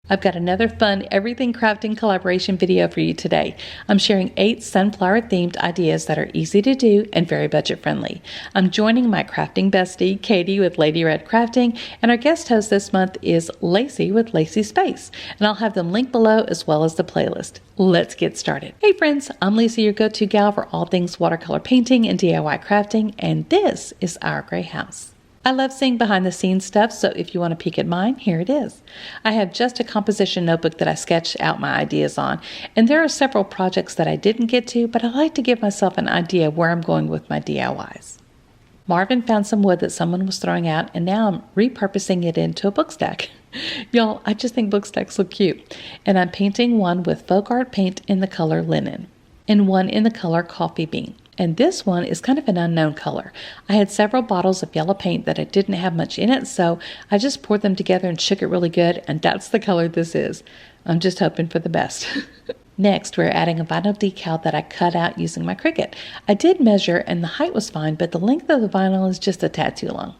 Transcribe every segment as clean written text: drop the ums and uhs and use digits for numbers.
I've got another fun everything crafting collaboration video for you today. I'm sharing 8 sunflower themed ideas that are easy to do and very budget friendly. I'm joining my crafting bestie, Katie with Lady Red Crafting, and our guest host this month is Lacey with Lacey Space, and I'll have them linked below as well as the playlist. Let's get started. Hey friends, I'm Lisa, your go-to gal for all things watercolor painting and DIY crafting, and this is Our Gray House. I love seeing behind the scenes stuff, so if you want to peek at mine, here it is. I have just a composition notebook that I sketched out my ideas on, and there are several projects that I didn't get to, but I like to give myself an idea where I'm going with my DIYs. Marvin found some wood that someone was throwing out, and now I'm repurposing it into a book stack. Y'all, I just think book stacks look cute, and I'm painting one with folk art paint in the color linen, and one in the color coffee bean. And this one is kind of an unknown color. I had several bottles of yellow paint that I didn't have much in it, so I just poured them together and shook it really good, and that's the color this is. I'm just hoping for the best. Next, we're adding a vinyl decal that I cut out using my Cricut. I did measure, and the height was fine, but the length of the vinyl is just a tad too long.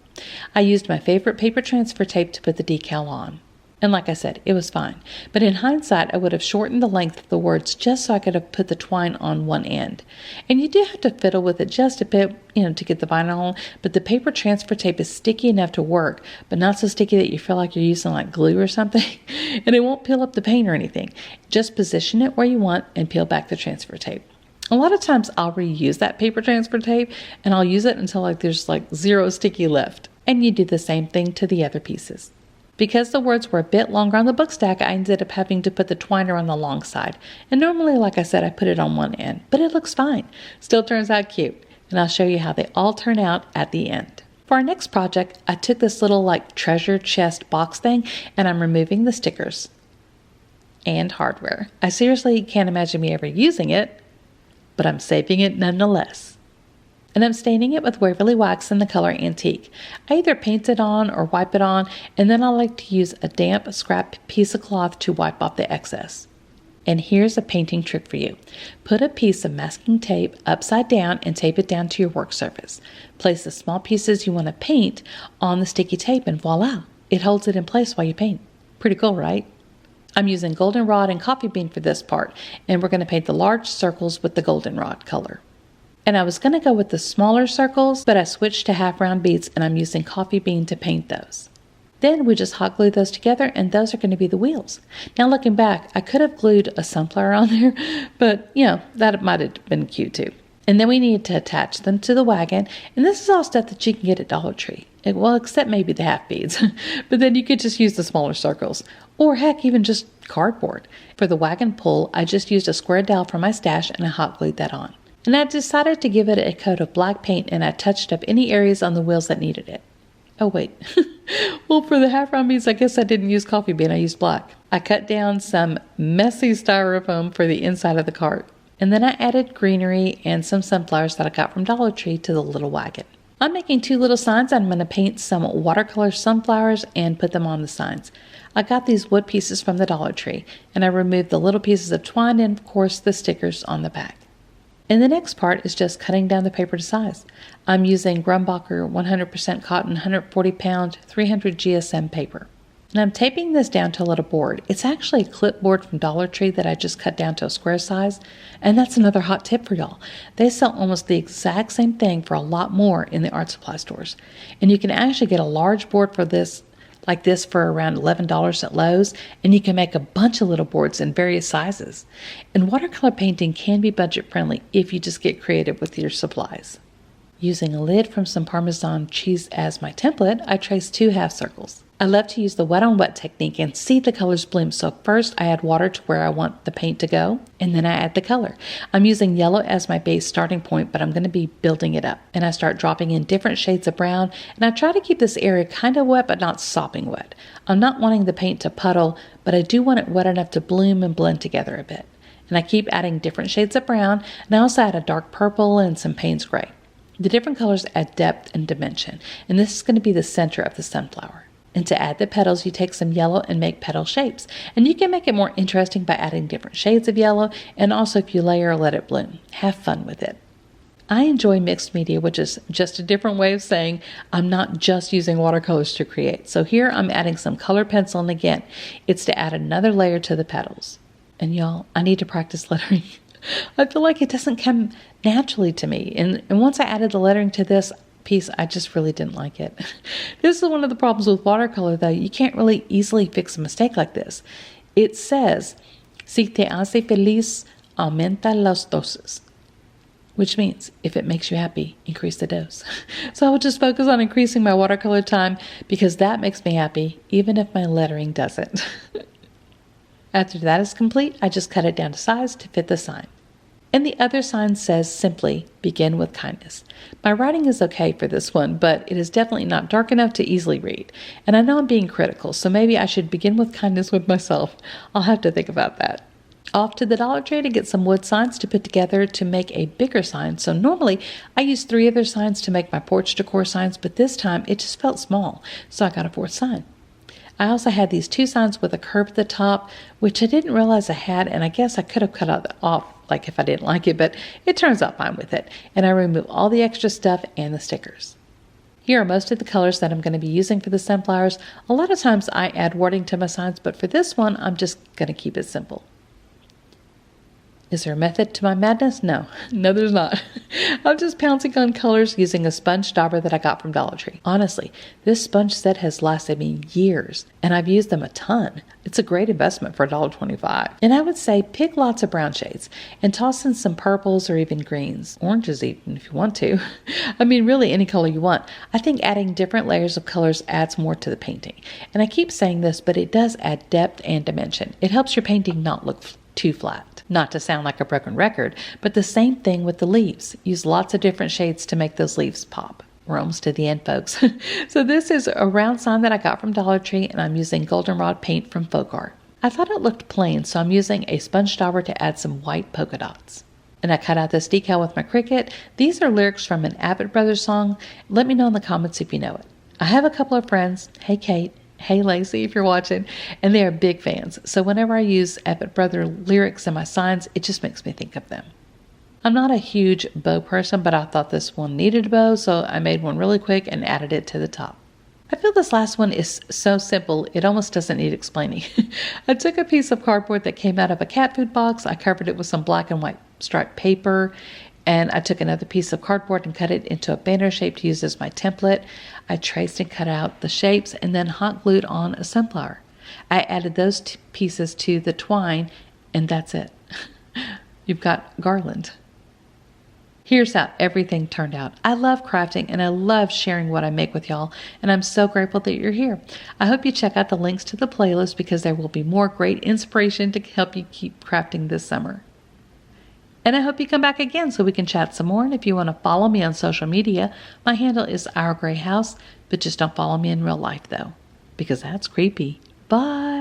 I used my favorite paper transfer tape to put the decal on. And like I said, it was fine. But in hindsight, I would have shortened the length of the words just so I could have put the twine on one end. And you do have to fiddle with it just a bit, to get the vinyl on, but the paper transfer tape is sticky enough to work, but not so sticky that you feel like you're using like glue or something, and it won't peel up the paint or anything. Just position it where you want and peel back the transfer tape. A lot of times I'll reuse that paper transfer tape, and I'll use it until there's zero sticky left. And you do the same thing to the other pieces. Because the words were a bit longer on the book stack, I ended up having to put the twiner on the long side. And normally, like I said, I put it on one end, but it looks fine. Still turns out cute. And I'll show you how they all turn out at the end. For our next project, I took this little treasure chest box thing, and I'm removing the stickers and hardware. I seriously can't imagine me ever using it, but I'm saving it nonetheless. And I'm staining it with Waverly Wax in the color Antique. I either paint it on or wipe it on, and then I like to use a damp scrap piece of cloth to wipe off the excess. And here's a painting trick for you. Put a piece of masking tape upside down and tape it down to your work surface. Place the small pieces you want to paint on the sticky tape, and voila, it holds it in place while you paint. Pretty cool, right? I'm using goldenrod and coffee bean for this part, and we're going to paint the large circles with the goldenrod color. And I was going to go with the smaller circles, but I switched to half round beads, and I'm using coffee bean to paint those. Then we just hot glue those together, and those are going to be the wheels. Now looking back, I could have glued a sunflower on there, but that might have been cute too. And then we need to attach them to the wagon, and this is all stuff that you can get at Dollar Tree. Well, except maybe the half beads, but then you could just use the smaller circles, or heck, even just cardboard. For the wagon pull, I just used a square dowel from my stash, and I hot glued that on. And I decided to give it a coat of black paint, and I touched up any areas on the wheels that needed it. Oh wait, well, for the half round beads, I guess I didn't use coffee bean, I used black. I cut down some messy styrofoam for the inside of the cart. And then I added greenery and some sunflowers that I got from Dollar Tree to the little wagon. I'm making 2 little signs. I'm going to paint some watercolor sunflowers and put them on the signs. I got these wood pieces from the Dollar Tree, and I removed the little pieces of twine and, of course, the stickers on the back. And the next part is just cutting down the paper to size. I'm using Grumbacher 100% cotton, 140 pound, 300 GSM paper. And I'm taping this down to a little board. It's actually a clipboard from Dollar Tree that I just cut down to a square size. And that's another hot tip for y'all. They sell almost the exact same thing for a lot more in the art supply stores. And you can actually get a large board for this, like this, for around $11 at Lowe's, and you can make a bunch of little boards in various sizes. And watercolor painting can be budget friendly if you just get creative with your supplies. Using a lid from some Parmesan cheese as my template, I traced 2 half circles. I love to use the wet on wet technique and see the colors bloom. So first I add water to where I want the paint to go, and then I add the color. I'm using yellow as my base starting point, but I'm going to be building it up. And I start dropping in different shades of brown, and I try to keep this area kind of wet but not sopping wet. I'm not wanting the paint to puddle, but I do want it wet enough to bloom and blend together a bit. And I keep adding different shades of brown, and I also add a dark purple and some Payne's gray. The different colors add depth and dimension, and this is going to be the center of the sunflower. And to add the petals, you take some yellow and make petal shapes. And you can make it more interesting by adding different shades of yellow, and also if you layer, let it bloom. Have fun with it. I enjoy mixed media, which is just a different way of saying I'm not just using watercolors to create. So here I'm adding some color pencil, and again, it's to add another layer to the petals. And y'all, I need to practice lettering. I feel like it doesn't come naturally to me. And once I added the lettering to this piece, I just really didn't like it. This is one of the problems with watercolor, though. You can't really easily fix a mistake like this. It says, si te hace feliz, aumenta las dosis. Which means, if it makes you happy, increase the dose. So I will just focus on increasing my watercolor time because that makes me happy, even if my lettering doesn't. After that is complete, I just cut it down to size to fit the sign. And the other sign says simply, begin with kindness. My writing is okay for this one, but it is definitely not dark enough to easily read. And I know I'm being critical, so maybe I should begin with kindness with myself. I'll have to think about that. Off to the Dollar Tree to get some wood signs to put together to make a bigger sign. So normally I use 3 other signs to make my porch decor signs, but this time it just felt small, so I got a 4th sign. I also had these 2 signs with a curve at the top, which I didn't realize I had, and I guess I could have cut it off like if I didn't like it, but it turns out fine with it. And I removed all the extra stuff and the stickers. Here are most of the colors that I'm going to be using for the sunflowers. A lot of times I add wording to my signs, but for this one, I'm just going to keep it simple. Is there a method to my madness? No, there's not. I'm just pouncing on colors using a sponge dauber that I got from Dollar Tree. Honestly, this sponge set has lasted me years, and I've used them a ton. It's a great investment for $1.25. And I would say pick lots of brown shades and toss in some purples or even greens, oranges even if you want to. I mean, really any color you want. I think adding different layers of colors adds more to the painting. And I keep saying this, but it does add depth and dimension. It helps your painting not look too flat. Not to sound like a broken record, but the same thing with the leaves. Use lots of different shades to make those leaves pop. We're almost to the end, folks. So this is a round sign that I got from Dollar Tree, and I'm using goldenrod paint from Folk Art. I thought it looked plain, so I'm using a sponge dauber to add some white polka dots. And I cut out this decal with my Cricut. These are lyrics from an Abbott Brothers song. Let me know in the comments if you know it. I have a couple of friends. Hey, Kate. Hey, Lacey, if you're watching, and they are big fans. So whenever I use Abbott Brother lyrics in my signs, it just makes me think of them. I'm not a huge bow person, but I thought this one needed a bow, so I made one really quick and added it to the top. I feel this last one is so simple, it almost doesn't need explaining. I took a piece of cardboard that came out of a cat food box. I covered it with some black and white striped paper, and I took another piece of cardboard and cut it into a banner shape to use as my template. I traced and cut out the shapes and then hot glued on a sunflower. I added those pieces to the twine, and that's it. You've got garland. Here's how everything turned out. I love crafting and I love sharing what I make with y'all, and I'm so grateful that you're here. I hope you check out the links to the playlist because there will be more great inspiration to help you keep crafting this summer. And I hope you come back again so we can chat some more. And if you want to follow me on social media, my handle is OurGrayHouse, but just don't follow me in real life though, because that's creepy. Bye.